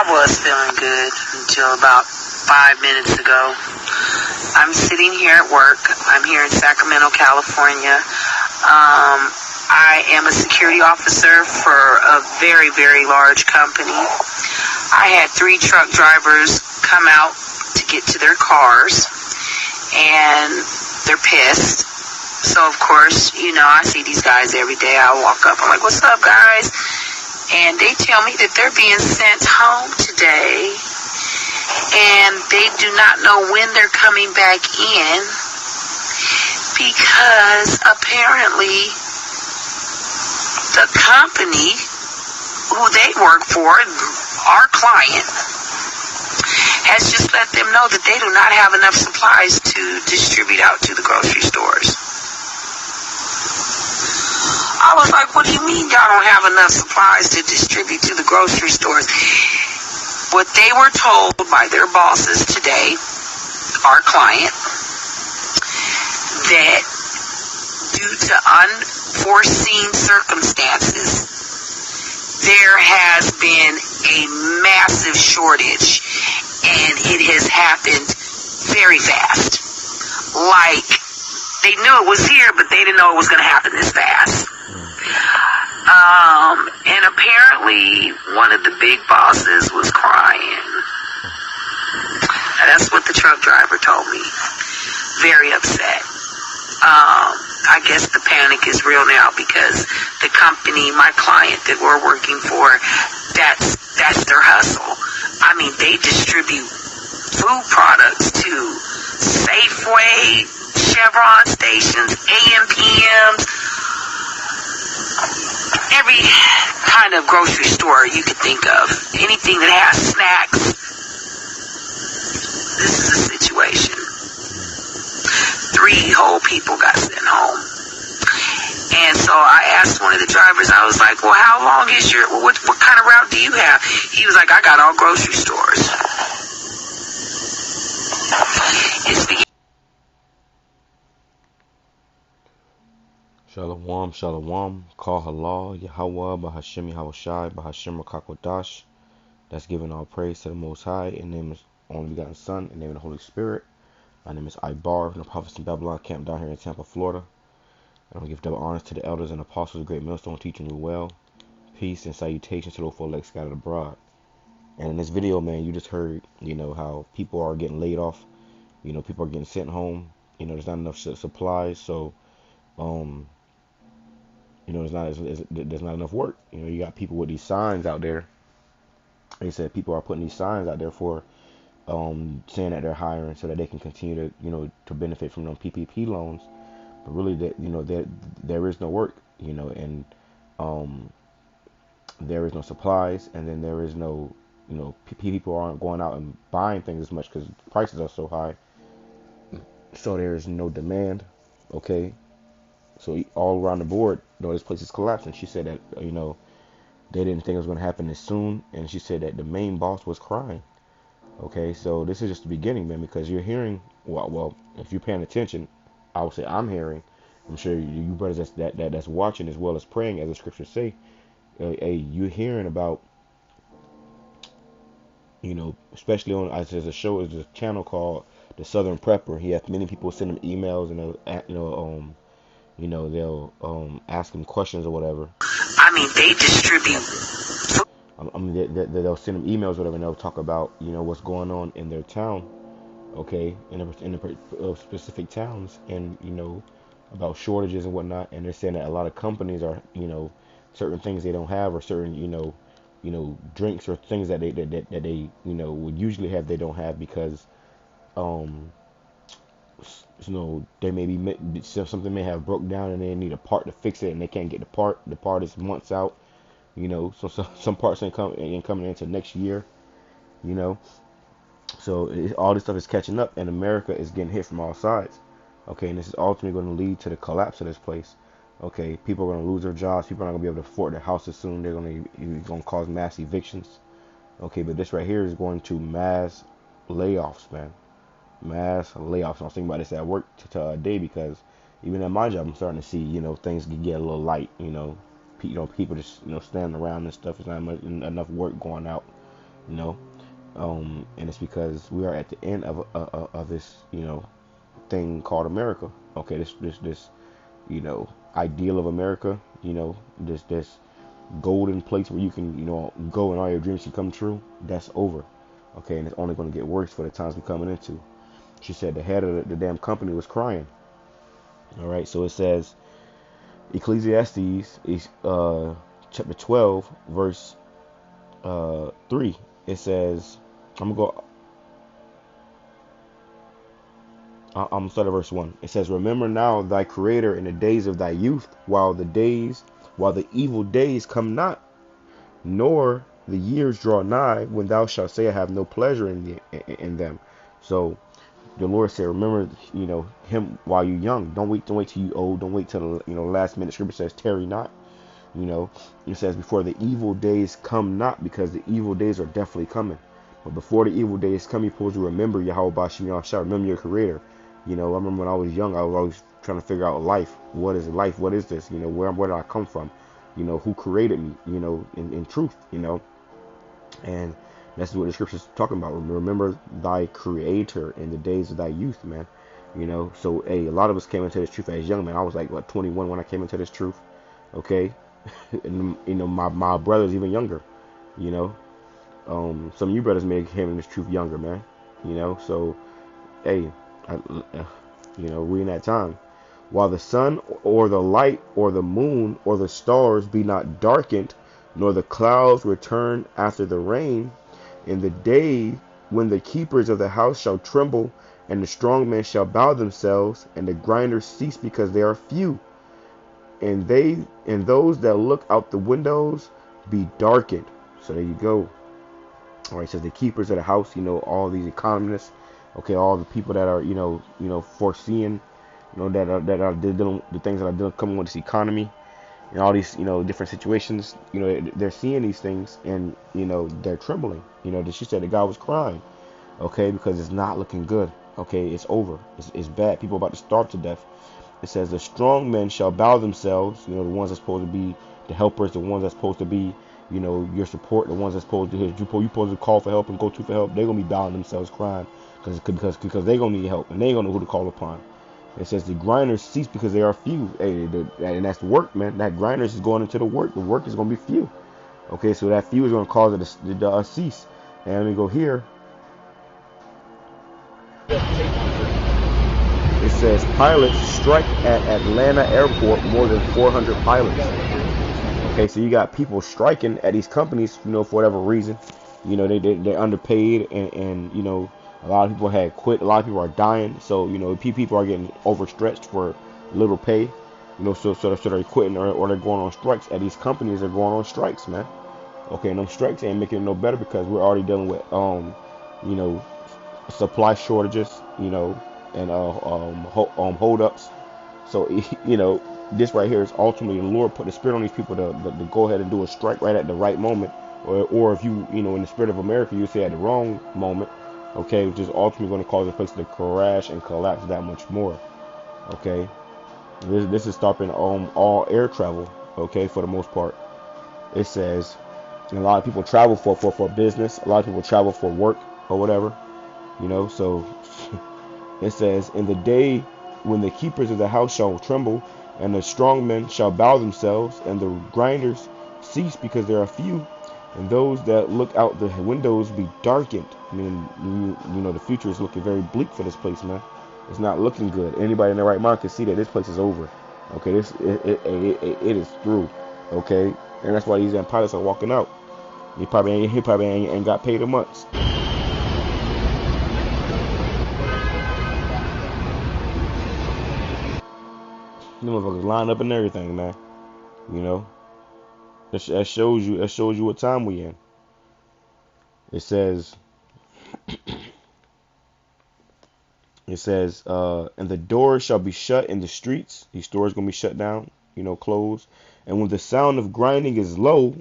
I was feeling good until about 5 minutes ago. I'm sitting here at work. I'm here in Sacramento, California. I am a security officer for a very, very large company. I had 3 truck drivers come out to get to their cars, and they're pissed. So, of course, you know, I see these guys every day. I walk up, I'm like, what's up, guys? And they tell me that they're being sent home today, and they do not know when they're coming back in, because apparently the company who they work for, our client, has just let them know that they do not have enough supplies to distribute out to the grocery stores. I was like, what do you mean y'all don't have enough supplies to distribute to the grocery stores? What they were told by their bosses today, our client, that due to unforeseen circumstances, there has been a massive shortage, and it has happened very fast. Like, they knew it was here, but they didn't know it was going to happen this fast. And apparently one of the big bosses was crying. That's what the truck driver told me. Very upset. I guess the panic is real now because the company, my client that we're working for, that's their hustle. I mean, they distribute food products to Safeway, Chevron stations, AMPMs, every kind of grocery store you could think of. Anything that has snacks. This is a situation. 3 whole people got sent home. And so I asked one of the drivers, I was like, well, how long is what kind of route do you have? He was like, I got all grocery stores. Shalom, shalom, call halal, YAHAWAH, BAHASHAM, YAHAWASHI, BAHASHAM, QADASH. That's giving all praise to the Most High. In the name of the only begotten Son, in the name of the Holy Spirit. My name is Ibar from the Prophets in Babylon camp down here in Tampa, Florida. I want to give double honors to the elders and apostles of Great Millstone, teaching you well. Peace and salutations to those 4 legs scattered abroad. And in this video, man, you just heard, you know, how people are getting laid off. You know, people are getting sent home. You know, there's not enough supplies, so you know, there's not enough work. You know, you got people with these signs out there. They said people are putting these signs out there for saying that they're hiring so that they can continue to, you know, to benefit from them PPP loans. But really, that, you know, there is no work, you know, and there is no supplies, and then there is no, you know, people aren't going out and buying things as much because prices are so high. So there is no demand. Okay. So all around the board, you know, this place is collapsing. She said that, you know, they didn't think it was going to happen this soon. And she said that the main boss was crying. Okay, so this is just the beginning, man, because you're hearing, well, if you're paying attention, I would say I'm hearing. I'm sure you brothers that's watching as well as praying, as the scriptures say. Hey, you're hearing about, you know, especially on, as there's a show, there's a channel called The Southern Prepper. He has many people send him emails, and you know, they'll ask him questions or whatever. I mean, they distribute. I mean, they'll send them emails or whatever, and they'll talk about, you know, what's going on in their town, okay, in the specific towns, and, you know, about shortages and whatnot. And they're saying that a lot of companies are, you know, certain things they don't have, or certain, you know, drinks or things that they you know, would usually have, they don't have because, you know, they may be something may have broke down and they need a part to fix it, and they can't get the part. The part is months out. You know, so some parts ain't coming into next year, you know. So all this stuff is catching up, and America is getting hit from all sides. Okay, and this is ultimately going to lead to the collapse of this place. Okay, people are going to lose their jobs. People are not going to be able to afford their houses soon. They're going to cause mass evictions. Okay, but this right here is going to mass layoffs, man. Mass layoffs. I was thinking about this at work today, because even at my job, I'm starting to see, you know, things can get a little light, you know. People just, you know, standing around and stuff. There's not enough work going out, you know. And it's because we are at the end of this, thing called America. Okay, this ideal of America. This golden place where you can go and all your dreams can come true. That's over. Okay, and it's only going to get worse for the times we're coming into. She said the head of the damn company was crying. All right, so it says Ecclesiastes is chapter 12 verse 3. It says, I'm gonna go. I'm gonna start at verse 1. It says, "Remember now thy Creator in the days of thy youth, while the evil days come not, nor the years draw nigh, when thou shalt say, I have no pleasure in them." So the Lord said, remember, Him while you're young. Don't wait till you old. Don't wait till the last minute. Scripture says, "Tarry not." It says, "Before the evil days come not," because the evil days are definitely coming. But before the evil days come, you're supposed to remember YAHAWASHI, remember your Creator. I remember when I was young, I was always trying to figure out life. What is life? What is this? Where did I come from? Who created me? In truth, and that's what the scripture's talking about. Remember thy Creator in the days of thy youth, man. So hey, a lot of us came into this truth as young, man. I was like, what, 21 when I came into this truth. Okay. And my brother's even younger. you know some of you brothers may have came in this truth younger, man. So hey, I, we in that time. While the sun or the light or the moon or the stars be not darkened, nor the clouds return after the rain, in the day when the keepers of the house shall tremble, and the strong men shall bow themselves, and the grinders cease because they are few, and those that look out the windows be darkened. So there you go. All right, says the keepers of the house, all these economists, okay, all the people that are, foreseeing, that are dealing the things that are dealing, coming with this economy and all these, different situations, they're seeing these things, and, they're trembling. She said the guy was crying, okay, because it's not looking good. Okay, it's over. It's bad. People are about to starve to death. It says the strong men shall bow themselves, the ones that's supposed to be the helpers, the ones that's supposed to be, your support, the ones that's supposed to you supposed to call for help and go to for help. They're gonna be bowing themselves, crying because they're gonna need help, and they ain't gonna know who to call upon. It says the grinders cease because they are few. Hey, and that's the work, man. That grinders is going into the work. The work is gonna be few. Okay, so that few is gonna cause it to cease. And let me go here. It says pilots strike at Atlanta airport, more than 400 pilots. Okay, so you got people striking at these companies, for whatever reason. They're underpaid, and a lot of people had quit. A lot of people are dying. So people are getting overstretched for little pay. So they're quitting, or they're going on strikes. At these companies, they're going on strikes, man. Okay, and them strikes ain't making it no better, because we're already dealing with supply shortages, and hold-ups. So this right here is ultimately the Lord put the spirit on these people to go ahead and do a strike right at the right moment, or if in the spirit of America, you say at the wrong moment, okay, which is ultimately going to cause the place to crash and collapse that much more. Okay, this is stopping all air travel. Okay, for the most part, it says, and a lot of people travel for business. A lot of people travel for work or whatever. So it says, in the day when the keepers of the house shall tremble, and the strong men shall bow themselves, and the grinders cease because there are few, and those that look out the windows be darkened. I mean, the future is looking very bleak for this place, man. It's not looking good. Anybody in their right mind can see that this place is over. Okay, it is through. Okay, and that's why these pilots are walking out. He probably ain't got paid in months. The motherfuckers line up and everything, man. You know, that shows you what time we in. It says, and the doors shall be shut in the streets. These stores gonna be shut down, closed. And when the sound of grinding is low,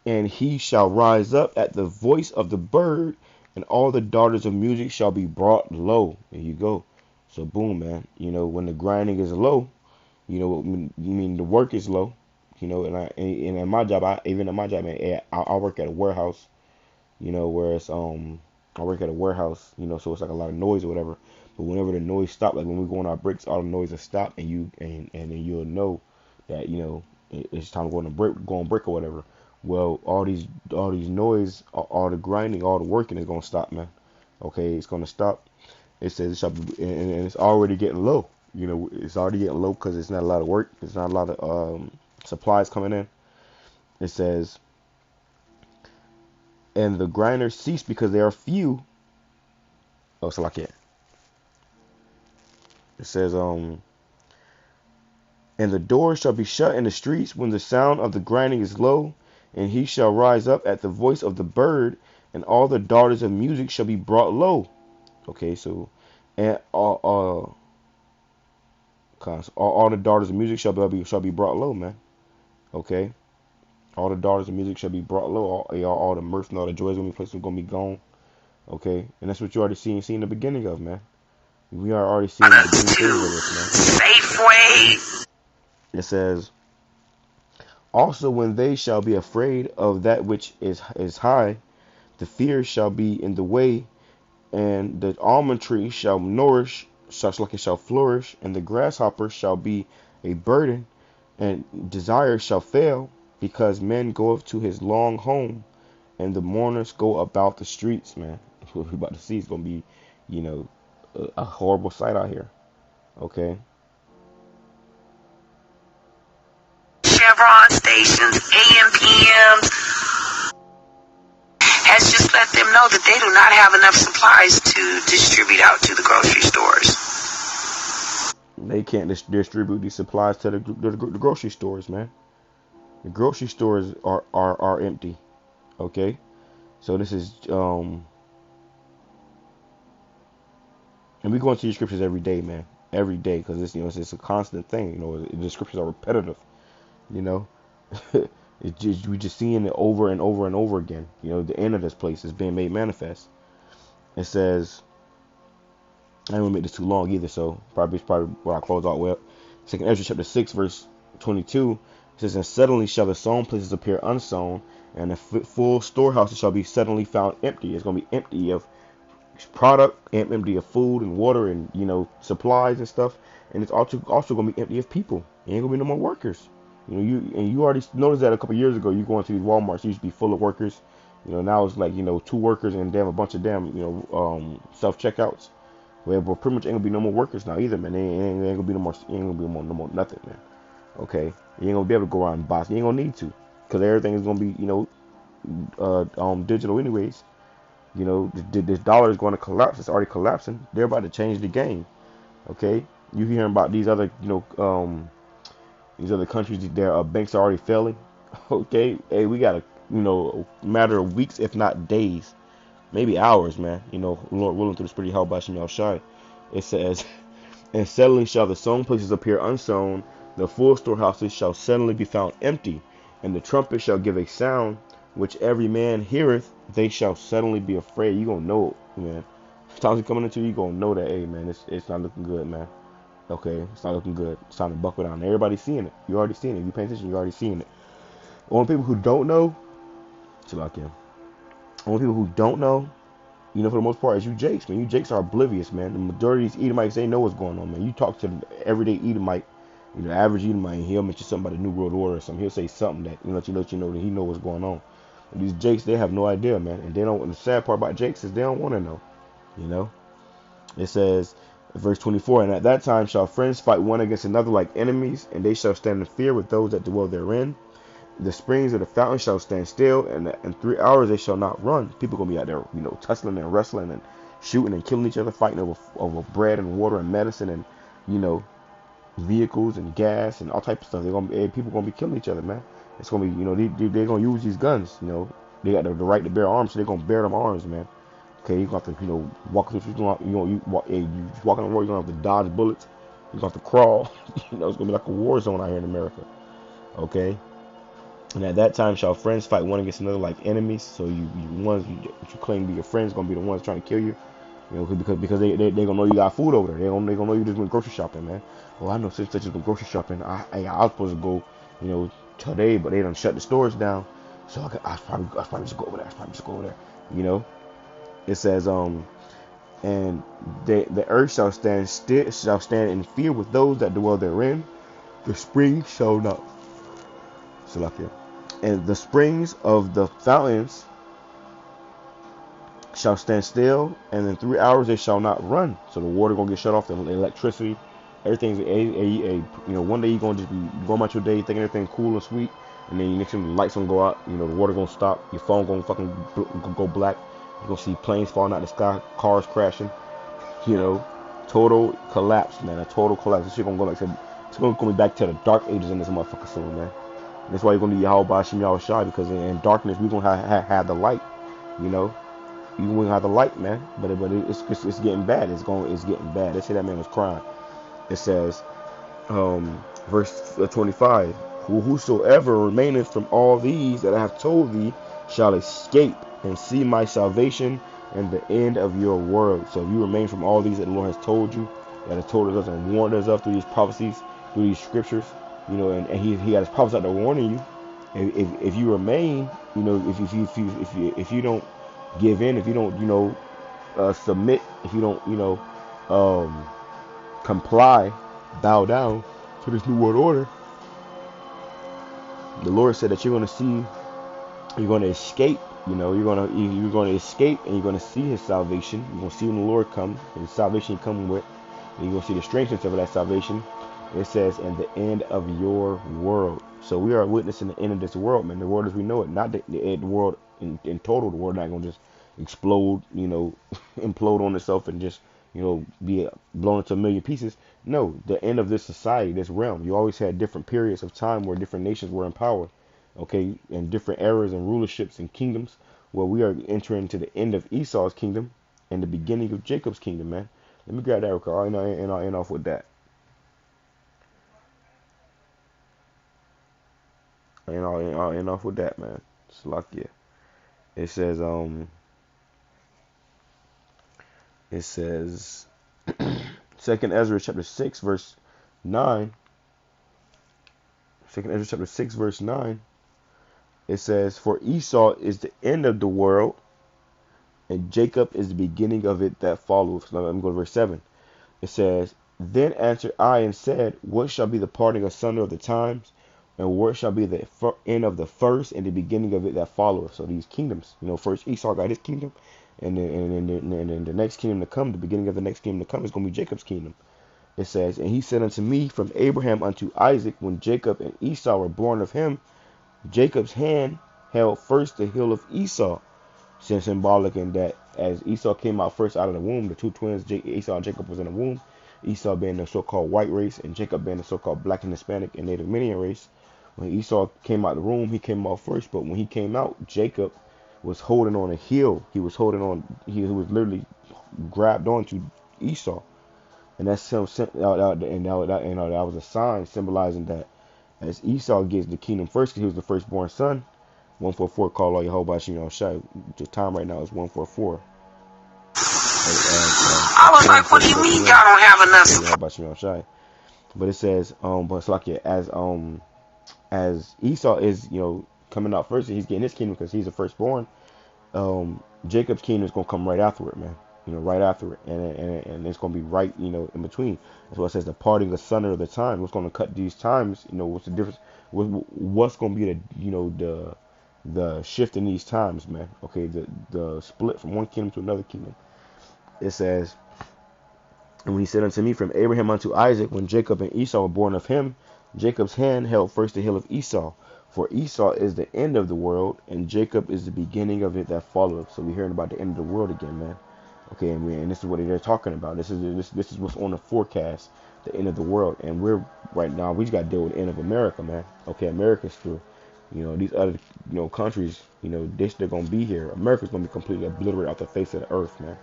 and he shall rise up at the voice of the bird, and all the daughters of music shall be brought low. There you go. So boom, man. When the grinding is low, the work is low. And in my job, man, I work at a warehouse. Whereas I work at a warehouse, so it's like a lot of noise or whatever. But whenever the noise stops, like when we go on our breaks, all the noise will stop, and then you'll know that it's time to go on break or whatever. Well, all these noise, all the grinding, all the working is gonna stop, man. Okay, it's gonna stop. It says it shall be, and it's already getting low. It's already getting low because it's not a lot of work. It's not a lot of supplies coming in. It says, and the grinders cease because they are few. Oh, so like it. It says, and the doors shall be shut in the streets when the sound of the grinding is low, and he shall rise up at the voice of the bird, and all the daughters of music shall be brought low. Okay, so and all the daughters of music shall be brought low, man. Okay, all the daughters of music shall be brought low. All the mirth and all the joys gonna be places gonna be gone. Okay, and that's what you already seen the beginning of, man. We are already seeing the beginning stages of this, man. Safeway. It says, also when they shall be afraid of that which is high, the fear shall be in the way, and the almond tree shall nourish, such like it shall flourish, and the grasshopper shall be a burden, and desire shall fail, because men go up to his long home, and the mourners go about the streets, man. What we're about to see is gonna be, a horrible sight out here. Okay. Chevron stations, AM, PMs, has just let them know that they do not have enough supplies to distribute out to the grocery stores. They can't distribute these supplies to the grocery stores, man. The grocery stores are empty. Okay. So this is and we go into these scriptures every day, man. Every day, because it's a constant thing. The scriptures are repetitive. You know, we just seeing it over and over and over again. The end of this place is being made manifest. It says, I don't want to make this too long either, so probably what I close out with. Second Ezra chapter 6 verse 22 says, and suddenly shall the sown places appear unsown, and the full storehouses shall be suddenly found empty. It's going to be empty of product, empty of food and water and supplies and stuff, and it's also going to be empty of people. There ain't going to be no more workers. You already noticed that a couple years ago. You go into these Walmarts, used to be full of workers. Now it's like 2 workers and damn a bunch of damn self checkouts. Well, pretty much ain't gonna be no more workers now either, man. Ain't gonna be no more. Ain't gonna be no more nothing, man. Okay, you ain't gonna be able to go around and buy. You ain't gonna need to, because everything is gonna be digital anyways. This dollar is going to collapse. It's already collapsing. They're about to change the game. Okay, you hearing about these other these other countries? Their banks are already failing. Okay, hey, we got a matter of weeks, if not days, maybe hours, man. Lord willing, through this pretty BAHASHAM YAHAWASHI. It says, and suddenly shall the sown places appear unsown, the full storehouses shall suddenly be found empty, and the trumpet shall give a sound, which every man heareth, they shall suddenly be afraid. You gonna know it, man. Times you coming into, you gonna know that, hey, man, it's not looking good, man. Okay, it's not looking good. It's time to buckle down. Everybody's seeing it. You already seeing it. You paying attention, you already seeing it. Only people who don't know, only people who don't know, for the most part, is you Jakes, man. You Jakes are oblivious, man. The majority of these Edomites, they know what's going on, man. You talk to the everyday Edomite, average Edomite, and he'll mention something about the New World Order or something. He'll say something that, let you know that he know what's going on. But these Jakes, they have no idea, man. And they don't, and the sad part about Jakes is they don't want to know, It says, verse 24, and at that time shall friends fight one against another like enemies, and they shall stand in fear with those that dwell therein. The springs of the fountain shall stand still, and in 3 hours they shall not run. People gonna be out there, tussling and wrestling and shooting and killing each other, fighting over bread and water and medicine and vehicles and gas and all types of stuff. People gonna be killing each other, man. It's gonna be they're gonna use these guns. They got the right to bear arms, so they're gonna bear them arms, man. Okay, you gonna have to walk through. You walk on the road. You're gonna have to dodge bullets. You're gonna have to crawl. It's gonna be like a war zone out here in America. Okay. And at that time shall friends fight one against another like enemies. So you ones you claim to be your friends gonna be the ones trying to kill you. Because they gonna know you got food over there. They gonna know you just went grocery shopping, man. Oh, I know such has been grocery shopping. I was supposed to go, today, but they done shut the stores down. So I probably just go over there. You know, it says, and the earth shall stand still, shall stand in fear with those that dwell therein. The springs shall not, Salakia, and the springs of the fountains shall stand still, and in 3 hours they shall not run. So the water gonna get shut off, the electricity, everything's one day you're gonna just be going about your day thinking everything cool and sweet, and then next thing the lights gonna go out, the water gonna stop, your phone gonna fucking go black, you're gonna see planes falling out the sky, cars crashing, you know, total collapse, man, a total collapse. This shit gonna go like it's gonna be back to the dark ages in this motherfucker soon, man. And that's why you're gonna need YAHWASHI YAHWASHI, because in darkness we're gonna have the light, you know. You won't have the light, man. But it's getting bad. It's getting bad. They say that man was crying. It says, verse 25, whosoever remaineth from all these that I have told thee shall escape and see my salvation and the end of your world. So if you remain from all these that the Lord has told you, that has told us and warned us of through these prophecies, through these scriptures, and he has prophets out there warning you. If you remain, if you don't give in, if you don't, submit, if you don't, comply, bow down to this new world order, the Lord said that you're going to see, you're going to escape, you're going to escape, and you're going to see His salvation. You're going to see when the Lord comes, and His salvation coming with, and you're going to see the strangeness of that salvation. It says, "and the end of your world." So we are witnessing the end of this world, man. The world as we know it, not the world in total. The world not going to just explode, implode on itself and just, be blown into a million pieces. No, the end of this society, this realm. You always had different periods of time where different nations were in power, okay, and different eras and rulerships and kingdoms. Well, we are entering to the end of Esau's kingdom and the beginning of Jacob's kingdom, man. Let me grab that real quick, and I'll end off with that. And I'll end off with that, man. Salakia. It says, it says, Second Ezra chapter 6 verse 9. Second Ezra chapter 6 verse 9. It says, "For Esau is the end of the world, and Jacob is the beginning of it that followeth." Now, let me go to verse 7. It says, "Then answered I and said, What shall be the parting asunder of the times? And what shall be the end of the first and the beginning of it that followeth?" So these kingdoms, first Esau got his kingdom, and then the next kingdom to come, the beginning of the next kingdom to come is going to be Jacob's kingdom. It says, "And he said unto me, From Abraham unto Isaac, when Jacob and Esau were born of him, Jacob's hand held first the heel of Esau." Since symbolic in that as Esau came out first out of the womb, the two twins, Esau and Jacob, was in the womb. Esau being the so-called white race, and Jacob being the so-called black and Hispanic and Native American race. When Esau came out of the womb, he came out first. But when he came out, Jacob was holding on a heel. He was holding on. He was literally grabbed onto Esau, and that's him. That was a sign symbolizing that as Esau gets the kingdom first, because he was the firstborn son. 144 call all YAHWASHI YAHWASHI. The time right now is 144. I was like, what do you mean y'all don't have enough? But it says, but it's like as Esau is, coming out first, and he's getting his kingdom because he's the firstborn. Jacob's kingdom is gonna come right after it, man. Right after it, and it's gonna be right, in between. That's what it says, the parting asunder of the time. What's gonna cut these times? What's the difference? What's gonna be the shift in these times, man? Okay, the split from one kingdom to another kingdom. It says, "And when he said unto me, From Abraham unto Isaac, when Jacob and Esau were born of him, Jacob's hand held first the heel of Esau. For Esau is the end of the world, and Jacob is the beginning of it that followeth." So we're hearing about the end of the world again, man. Okay, and this is what they're talking about. This is what's on the forecast, the end of the world. And we're right now, we just got to deal with the end of America, man. Okay, America's through. These other, countries, they're gonna be here. America's gonna be completely obliterated off the face of the earth, man.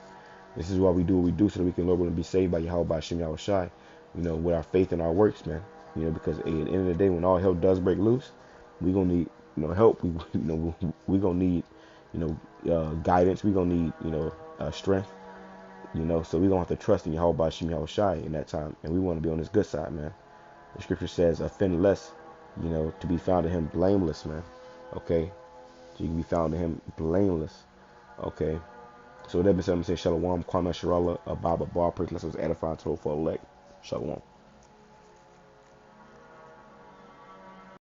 This is why we do what we do, so that we can, Lord, be saved by YAHWASHI YAHWASHI, with our faith and our works, man. Because at the end of the day, when all hell does break loose, we gonna need, help. We gonna need, guidance. We gonna need, strength. So we gonna have to trust in YAHWASHI YAHWASHI in that time, and we want to be on His good side, man. The scripture says, "Offend less," to be found in Him blameless, man. Okay, so you can be found in Him blameless. Okay. So with that being said, I'm saying Shalom, Kwame Sharala, Ababa Bar, Priest, let's edify, total for elect. Shalom.